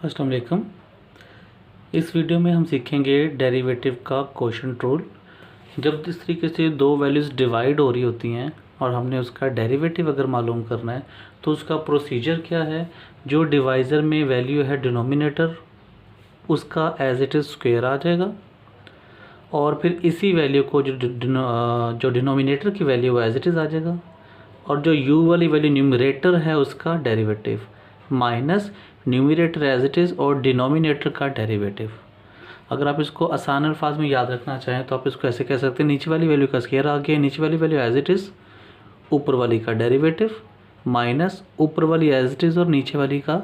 अस्सलाम वालेकुम। इस वीडियो में हम सीखेंगे डेरिवेटिव का क्वोशंट रूल। जब इस तरीके से दो वैल्यूज़ डिवाइड हो रही होती हैं और हमने उसका डेरिवेटिव अगर मालूम करना है तो उसका प्रोसीजर क्या है। जो डिवाइज़र में वैल्यू है डिनोमिनेटर, उसका एज इट इज़ स्क्वायर आ जाएगा और फिर इसी वैल्यू को जो डिनोमिनेटर की वैल्यू है एज इट इज़ आ जाएगा और जो u वाली वैल्यू न्यूमरेटर है उसका derivative minus numerator as it is और डिनोमिनेटर का डेरिवेटिव। अगर आप इसको आसान अल्फाज में याद रखना चाहें तो आप इसको ऐसे कह सकते हैं, नीचे वाली वैल्यू का स्क्वायर आ गया, नीचे वाली वैल्यू एज इट इज़, ऊपर वाली का डेरिवेटिव माइनस ऊपर वाली एज इट इज़ और नीचे वाली का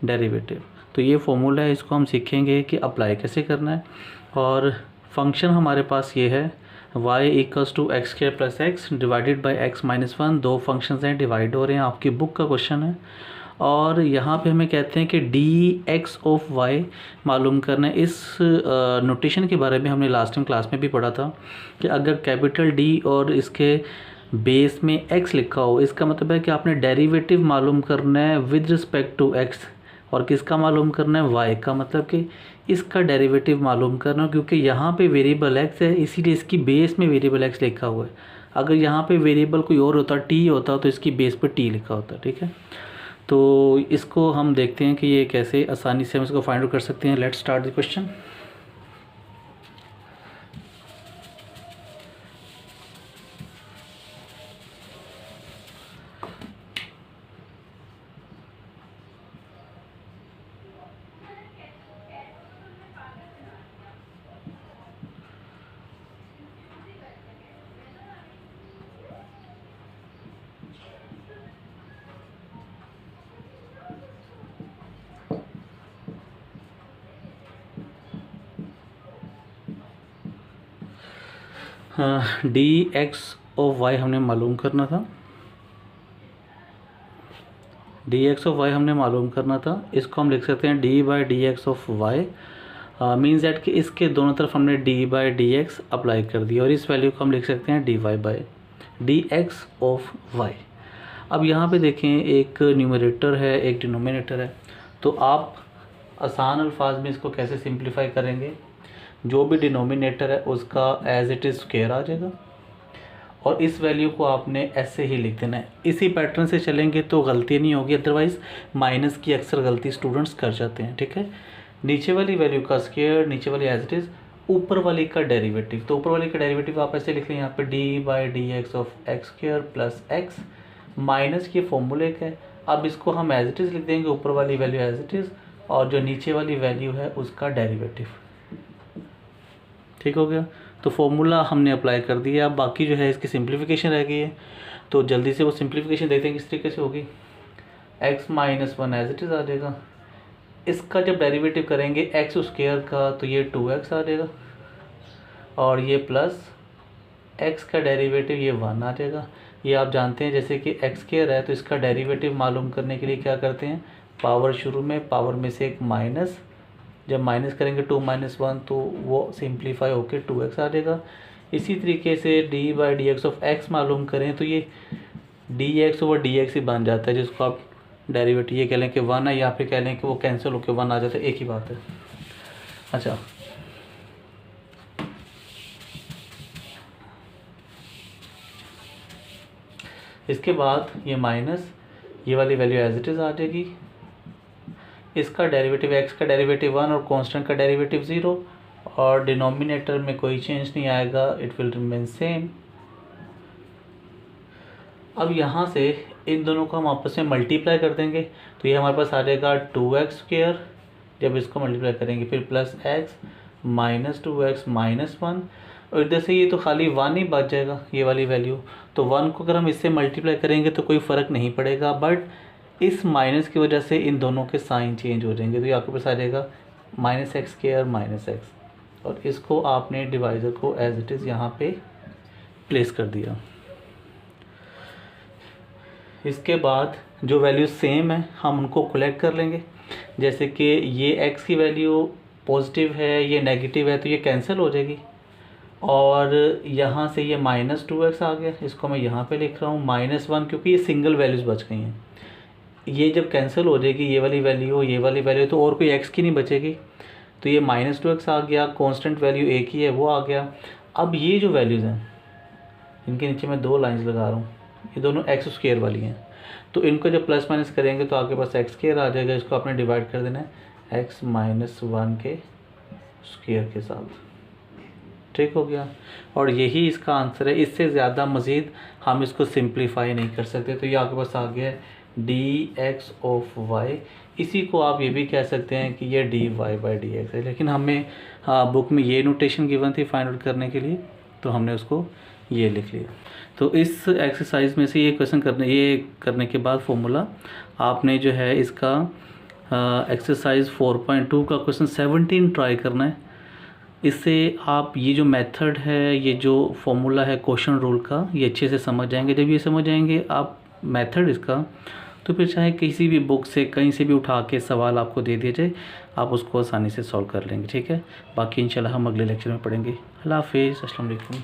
डेरिवेटिव। तो ये फॉर्मूला है, इसको हम सीखेंगे कि अप्लाई कैसे करना है। और फंक्शन हमारे पास ये है y equals to x square plus x divided by x minus one. दो फंक्शंस हैं, डिवाइड हो रहे हैं, आपकी बुक का क्वेश्चन है। और यहाँ पे हमें कहते हैं कि डी एक्स ऑफ वाई मालूम करना है। इस नोटेशन के बारे में हमने लास्ट टाइम क्लास में भी पढ़ा था कि अगर कैपिटल डी और इसके बेस में एक्स लिखा हो, इसका मतलब है कि आपने डेरिवेटिव मालूम करना है विद रिस्पेक्ट टू एक्स। और किसका मालूम करना है? वाई का, मतलब कि इसका डेरिवेटिव मालूम करना, क्योंकि यहाँ पे वेरिएबल एक्स है इसीलिए इसकी बेस में वेरिएबल एक्स लिखा हुआ है। अगर यहाँ पे वेरिएबल कोई और होता, टी होता, तो इसकी बेस पर टी लिखा होता। ठीक है, तो इसको हम देखते हैं कि ये कैसे आसानी से हम इसको फाइंड आउट कर सकते हैं। Let's start the question. हाँ, डी एक्स ऑफ वाई हमने मालूम करना था। डी एक्स ऑफ वाई हमने मालूम करना था। इसको हम लिख सकते हैं d by D x of y. Means that कि इसके दोनों तरफ हमने d by D x apply कर दिया और इस वैल्यू को हम लिख सकते हैं d y by D x of y. अब यहाँ पे देखें, एक न्यूमरेटर है, एक डिनोमिनेटर है, तो आप आसान अल्फाज में इसको कैसे सिंप्लीफाई करेंगे? जो भी डिनोमिनेटर है उसका एज इट इज़ स्क्वायर आ जाएगा और इस वैल्यू को आपने ऐसे ही लिख देना है। इसी पैटर्न से चलेंगे तो गलती नहीं होगी, अदरवाइज़ माइनस की अक्सर गलती स्टूडेंट्स कर जाते हैं। ठीक है, नीचे वाली वैल्यू का स्क्वायर, नीचे वाली एज इट इज़, ऊपर वाली का डेरिवेटिव। तो ऊपर वाली का डेरिवेटिव आप ऐसे लिख लें, यहाँ पे D by D x of x square plus x minus के फॉर्मूले का है। अब इसको हम एज इट इज़ लिख देंगे, ऊपर वाली वैल्यू एज इट इज़ और जो नीचे वाली वैल्यू है उसका डेरिवेटिव। ठीक हो गया, तो फॉर्मूला हमने अप्लाई कर दिया। अब बाकी जो है इसकी सिंप्लीफिकेशन रह गई है, तो जल्दी से वो सिंप्लीफिकेशन देखते हैं किस तरीके से होगी। x minus one as it is आ जाएगा, इसका जब डेरिवेटिव करेंगे एक्स स्क्वायर का तो ये 2x आ जाएगा और ये प्लस x का डेरिवेटिव ये 1 आ जाएगा। ये आप जानते हैं जैसे कि x स्क्वायर है तो इसका डेरिवेटिव मालूम करने के लिए क्या करते हैं, पावर शुरू में, पावर में से एक माइनस, जब माइनस करेंगे 2 माइनस 1 तो वो सिंप्लीफाई होकर 2x आ जाएगा। इसी तरीके से D by D x of X मालूम करें तो ये D X over D X ही बन जाता है, जिसको आप डेरिवेटिव ये कह लें कि 1 है या फिर कह लें कि वो कैंसिल होकर 1 आ जाता है, एक ही बात है। अच्छा, इसके बाद ये माइनस, ये वाली वैल्यू एज इट इज़ आ जाएगी, इसका डेरिवेटिव एक्स का डेरिवेटिव 1 और कांस्टेंट का डेरिवेटिव 0 और डिनोमिनेटर में कोई चेंज नहीं आएगा, इट विल रिमेन सेम। अब यहाँ से इन दोनों को हम आपस में मल्टीप्लाई कर देंगे तो ये हमारे पास आ जाएगा 2x स्क्वायर, जब इसको मल्टीप्लाई करेंगे फिर plus x minus 2x minus 1 और इधर से ये तो खाली 1 ही बच जाएगा, ये वाली वैल्यू। तो 1 को अगर हम इससे मल्टीप्लाई करेंगे तो कोई फ़र्क नहीं पड़ेगा, बट इस माइनस की वजह से इन दोनों के साइन चेंज हो जाएंगे। तो ये आपके पास आ जाएगा minus x square minus x और इसको आपने डिवाइज़र को एज इट इज़ यहाँ पे प्लेस कर दिया। इसके बाद जो वैल्यू सेम है हम उनको कलेक्ट कर लेंगे, जैसे कि ये x की वैल्यू पॉजिटिव है, ये नेगेटिव है, तो ये कैंसिल हो जाएगी और यहाँ से ये माइनस 2x आ गया, इसको मैं यहाँ पे लिख रहा हूँ माइनस 1, क्योंकि ये सिंगल वैल्यूज़ बच गई हैं। ये जब कैंसिल हो जाएगी, ये वाली वैल्यू ये वाली वैल्यू, तो और कोई एक्स की नहीं बचेगी। तो ये -2x आ गया, कांस्टेंट वैल्यू एक ही है वो आ गया। अब ये जो वैल्यूज़ हैं इनके नीचे मैं 2 लाइंस लगा रहा हूँ, ये दोनों x² वाली हैं, तो इनको जब प्लस माइनस करेंगे तो आपके पास x² आ जाएगा। इसको आपने डिवाइड कर देना है x-1 के स्क्वायर के साथ। ठीक हो गया, और यही इसका आंसर है। इससे ज़्यादा मज़ीद हम इसको सिंप्लीफाई नहीं कर सकते। तो ये आपके पास आ गया है dx(y). इसी को आप ये भी कह सकते हैं कि ये dy/dx है, लेकिन हमें बुक में ये नोटेशन गिवन थी फाइंड आउट करने के लिए, तो हमने उसको ये लिख लिया। तो इस एक्सरसाइज में से ये करने के बाद फॉर्मूला आपने जो है इसका एक्सरसाइज 4.2 का क्वेश्चन 17 ट्राई करना है। इससे आप ये जो मेथड है, ये जो फॉर्मूला है क्वेश्चन रूल का, ये अच्छे से समझ जाएंगे। जब ये समझ जाएंगे आप मेथड इसका, तो फिर चाहे किसी भी बुक से कहीं से भी उठा के सवाल आपको दे दिया जाए, आप उसको आसानी से सॉल्व कर लेंगे। ठीक है, बाकी इंशाल्लाह हम अगले लेक्चर में पढ़ेंगे। अल्लाह हाफिज़, अस्सलाम वालेकुम।